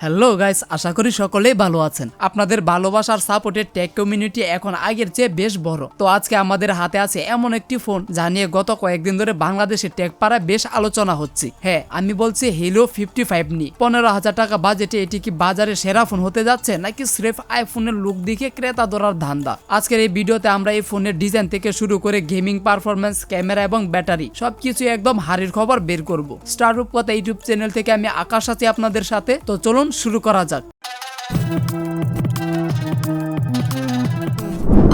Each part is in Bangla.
হ্যালো গাইস, আশা করি সকলেই ভালো আছেন। আপনাদের ভালোবাসার সাপোর্টের টেক কমিউনিটি এখন আগের চেয়ে বেশ বড়। তো আজকে আমাদের হাতে আছে এমন একটি ফোন যা নিয়ে গত কয়েকদিন ধরে বাংলাদেশের টেক পাড়ায় বেশ আলোচনা হচ্ছে। হ্যাঁ, আমি বলছি Helio 55 নিয়ে। 15,000 টাকা বাজেটে এটি কি বাজারে সেরা ফোন হতে যাচ্ছে নাকি স্রেফ আইফোনের লুক দেখে ক্রেতা ধরার ধান্দা? আজকের এই ভিডিওতে আমরা এই ফোনের ডিজাইন থেকে শুরু করে গেমিং পারফরমেন্স, ক্যামেরা এবং ব্যাটারি সবকিছু একদম হাড়ির খবর বের করব। স্টার রূপকথা ইউটিউব চ্যানেল থেকে আমি আকাশ আছি আপনাদের সাথে। তো চলুন শুরু করা যাক।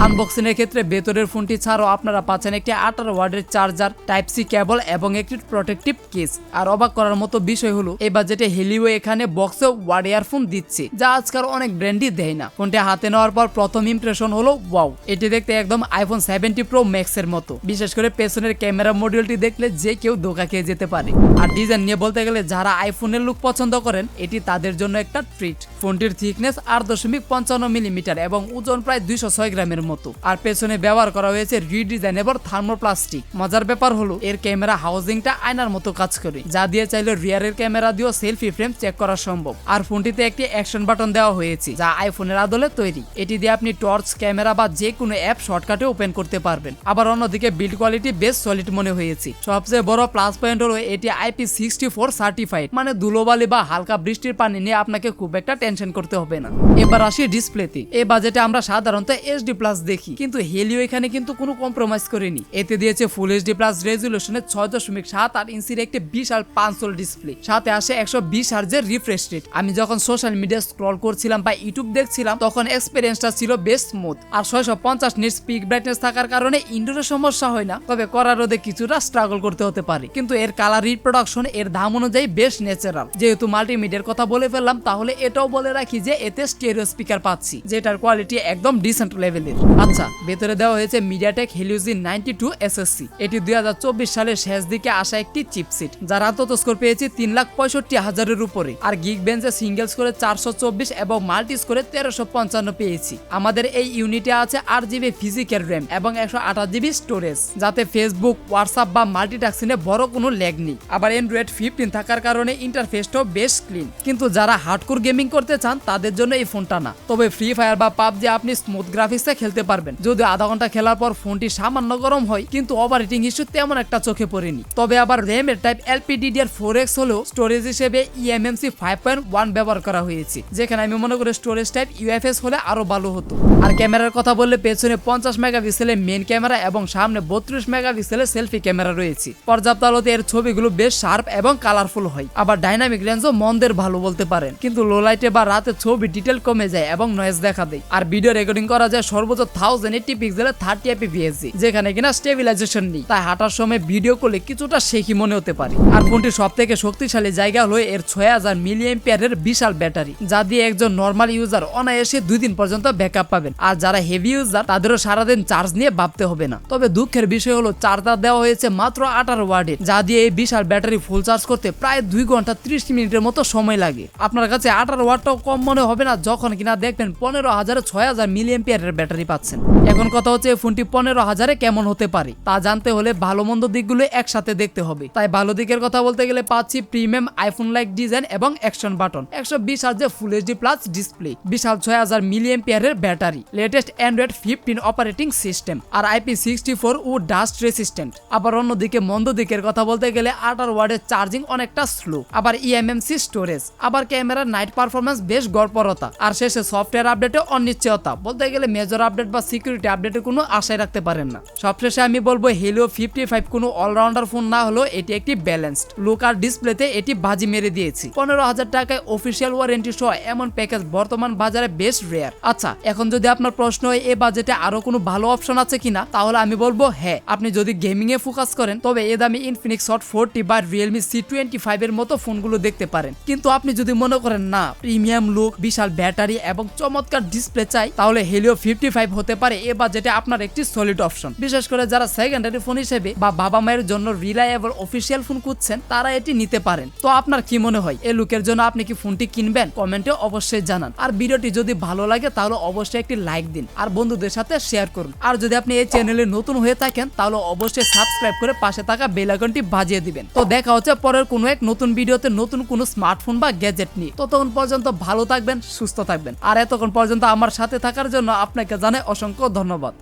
আনবক্সিং এর ক্ষেত্রে ভেতরের ফোনটি ছাড়াও আপনারা পাচ্ছেন একটি 18 ওয়াটের চার্জার, টাইপ সি কেবল এবং একটি প্রোটেক্টিভ কেস। আর অবাক করার মতো বিষয় হলো এই বাজেটে হেলিও এখানে বক্সে ওয়ার্ড ইয়ারফোন দিচ্ছে, যা আজকাল অনেক ব্র্যান্ডই দেয় না। ফোনটি হাতে নেওয়ার পর প্রথম ইমপ্রেশন হলো ওয়াও, এটি দেখতে একদম আইফোন 70 প্রো ম্যাক্স এর মতো। বিশেষ করে পেছনের ক্যামেরা মডিউলটি দেখলে যে কেউ ধোঁকা খেয়ে যেতে পারে। আর ডিজাইন নিয়ে বলতে গেলে যারা আইফোনের লুক পছন্দ করেন এটি তাদের জন্য একটা ট্রিট। ফোনটির থিকনেস 8.55 মিলিমিটার এবং ওজন প্রায় 206 গ্রামের মতো। আর পেছনে ব্যবহার করা হয়েছে রিডিজাইনেবল থার্মোপ্লাস্টিক। মজার ব্যাপার হলো এর ক্যামেরা হাউজিংটা আয়নার মতো কাজ করে, যা দিয়ে চাইলে রিয়ারের ক্যামেরা দিয়েও সেলফি ফ্রেম চেক করা সম্ভব। আর ফোনটিতে একটি অ্যাকশন বাটন দেওয়া হয়েছে যা আইফোনের আদলে তৈরি। এটি দিয়ে আপনি টর্চ, ক্যামেরা বা যে কোনো অ্যাপ শর্টকাটে ওপেন করতে পারবেন। আবার অন্যদিকে বিল্ড কোয়ালিটি বেশ সলিড মনে হয়েছে। সবচেয়ে বড় প্লাস পয়েন্ট হলো এটি IP64 সার্টিফাইড, মানে ধুলোবালি বা হালকা বৃষ্টির পানি নিয়ে আপনাকে খুব একটা টেনশন করতে হবে না। এবার আসি ডিসপ্লেতে। এই বাজেটে আমরা সাধারণত HD+ দেখি, কিন্তু হেলিও এখানে কিন্তু কোনো কম্প্রোমাইজ করেনি। এতে দিয়েছে ফুল HD+ রেজুলেশনে 6.78 ইঞ্চির একটি বিশাল পাঁচল ডিসপ্লে। সাথে আসে 120 হার্জের রিফ্রেশ রেট। আমি যখন সোশ্যাল মিডিয়া স্ক্রল করছিলাম বা ইউটিউব দেখছিলাম তখন এক্সপেরিয়েন্সটা ছিল বেশ স্মুথ। আর 650 নিটস পিক ব্রাইটনেস থাকার কারণে ইনডোরে সমস্যা হয় না, তবে কড়া রোদে কিছুটা স্ট্রাগল করতে হতে পারে। কিন্তু এর কালার রিপ্রোডাকশন এর দাম অনুযায়ী বেশ ন্যাচারাল। যেহেতু মাল্টিমিডিয়ার কথা বলে ফেললাম, তাহলে এটাও বলে রাখি যে এতে স্টেরিও স্পিকার পাচ্ছি, যেটার কোয়ালিটি একদম ডিসেন্ট লেভেলের। আচ্ছা, ভেতরে দেওয়া হয়েছে মিডিয়াটেক Helio G92 SSC। এটি 2024 সালের শেষ দিকে আসা একটি চিপসেট, যার আন্তত স্কোর পেয়েছে 3,65,000-এর উপরে। আর গিগ বেঞ্চে সিঙ্গেল স্কোরে 424 এবং মাল্টি স্কোরে 1355 পেয়েছি। আমাদের এই ইউনিটে আছে 8GB ফিজিক্যাল র্যাম এবং 128GB স্টোরেজ, যাতে ফেসবুক, হোয়াটসঅ্যাপ বা মাল্টিটাস্কিংয়ে বড় কোনো ল্যাগ নেই। আবার অ্যান্ড্রয়েড 15 থাকার কারণে ইন্টারফেসটাও বেশ ক্লিন। কিন্তু যারা হার্ডকোর গেমিং করতে চান তাদের জন্য এই ফোনটা না। তবে ফ্রি ফায়ার বা পাবজি আপনি স্মুথ গ্রাফিক্সে খেলতে পারবেন। যদি আধা ঘন্টা খেলার পর ফোনটি সামান্য গরম হয়, কিন্তু ওভারহিটিং ইস্যু তেমন একটা চোখে পড়েনি। তবে আবার র্যামের টাইপ LPDDR4X হলেও স্টোরেজ হিসেবে eMMC 5.1 ব্যবহার করা হয়েছে, যেখানে আমি মনে করি স্টোরেজ টাইপ UFS হলে আরো ভালো হতো। আর ক্যামেরার কথা বললে পেছনে 50 মেগাপিক্সেলের মেইন ক্যামেরা এবং সামনে 32 মেগাপিক্সেলের সেলফি ক্যামেরা রয়েছে। পর্যাপ্ত আলোতে এর ছবিগুলো বেশ শার্প এবং কালারফুল হয়। আবার ডাইনামিক লেন্সও মন্দের ভালো বলতে পারেন, কিন্তু লো লাইটে বা রাতে ছবি ডিটেল কমে যায় এবং নয়েজ দেখা দেয়। আর ভিডিও রেকর্ডিং করা যায় সর্বোচ্চ 1080 পিক্সেলে 30 fps, যেখানে কিনা স্টেবিলাইজেশন নেই। তাই হাঁটার সময় ভিডিও করলে কিছুটা শেকি মনে হতে পারে। আর ফোনটির সব থেকে শক্তিশালী জায়গা হলো এর 6000 মিলিঅ্যাম্পিয়ারের বিশাল ব্যাটারি, যা দিয়ে একজন নর্মাল ইউজার অনায়াসে 2 দিন পর্যন্ত ব্যাকআপ পাবেন। আর যারা হেভি ইউজার তাদেরও সারাদিন চার্জ নিয়ে ভাবতে হবে না। তবে দুঃখের বিষয় হলো চার্জার দেওয়া হয়েছে মাত্র 18 ওয়াটের, যা দিয়ে এই বিশাল ব্যাটারি ফুল চার্জ করতে প্রায় 2 ঘন্টা 30 মিনিটের মতো সময় লাগে। আপনার কাছে 18 ওয়াটটাও কম মনে হবে না যখন কিনা দেখবেন 15,000 6000 মিলিঅ্যাম্পিয়ারের ব্যাটারি পাচ্ছেন। এখন কথা হচ্ছে এই ফোনটি 15,000-এ কেমন হতে পারে, তা জানতে হলে ভালো মন্দ দিকগুলো একসাথে দেখতে হবে। তাই ভালো দিকের কথা বলতে গেলে পাচ্ছি প্রিমিয়াম আইফোন লাইক ডিজাইন এবং অ্যাকশন বাটন, 120 হার্জের ফুল HD+ ডিসপ্লে, বিশাল 6000 মিলিঅ্যাম্পিয়ারের battery, latest Android 15 operating system আর IP64 ও ডাস্ট রেসিস্ট্যান্ট। আবার অন্যদিকে মন্দ দিকের কথা বলতে গেলে 18 ওয়াটের চার্জিং অনেকটা স্লো, আবার eMMC স্টোরেজ, আবার ক্যামেরার নাইট পারফরমেন্স বেশ গড়পড়তা। আর শেষে সফটওয়্যার আপডেটে অনিশ্চয়তা, বলতে গেলে মেজর আপডেট বা সিকিউরিটি আপডেটের কোনো আশাই রাখতে পারেন না। সবশেষে আমি বলবো Helio 55 কোনো অলরাউন্ডার ফোন না হলেও এটি একটি ব্যালেন্সড লুক আর ডিসপ্লেতে এটি বাজি মেরে দিয়েছি। 15,000 টাকায় অফিসিয়াল ওয়ারেন্টি সহ এমন প্যাকেজ বর্তমান বাজারে বেশ রেয়ার। আচ্ছা, এখন যদি আপনার প্রশ্ন হয় এই বাজেটে আরো কোনো ভালো অপশন আছে কিনা, তাহলে আমি বলবো হ্যাঁ। আপনি যদি গেমিং এ ফোকাস করেন তবে এ দামি Infinix Hot 40 বা Realme C25 এর মতো ফোনগুলো দেখতে পারেন। কিন্তু আপনি যদি মনে করেন না, প্রিমিয়াম লুক, বিশাল ব্যাটারি এবং চমৎকার ডিসপ্লে চাই, তাহলে Helio 55 হতে পারে এ বাজেটে আপনার একটি সলিড অপশন। বিশেষ করে যারা সেকেন্ডারি ফোন হিসেবে বা বাবা মায়ের জন্য রিলায়েবল অফিসিয়াল ফোন খুঁজছেন তারা এটি নিতে পারেন। তো আপনার কি মনে হয় এই লুকের জন্য আপনি কি ফোনটি কিনবেন? কমেন্টে অবশ্যই জানান। আর ভিডিওটি যদি ভালো লাগে তাহলে অবশ্যই একটি লাইক দিন আর বন্ধুদের সাথে শেয়ার করুন। আর যদি আপনি এই চ্যানেলে নতুন হয়ে থাকেন তাহলে অবশ্যই সাবস্ক্রাইব করে পাশে থাকা বেল আইকনটি বাজিয়ে দিবেন। তো দেখা হচ্ছে পরের কোনো এক নতুন ভিডিওতে নতুন কোনো স্মার্টফোন বা গ্যাজেট নিয়ে। ততক্ষণ পর্যন্ত ভালো থাকবেন, সুস্থ থাকবেন। আর এতক্ষণ পর্যন্ত আমার সাথে থাকার জন্য আপনাকে জানাই অসংখ্য ধন্যবাদ।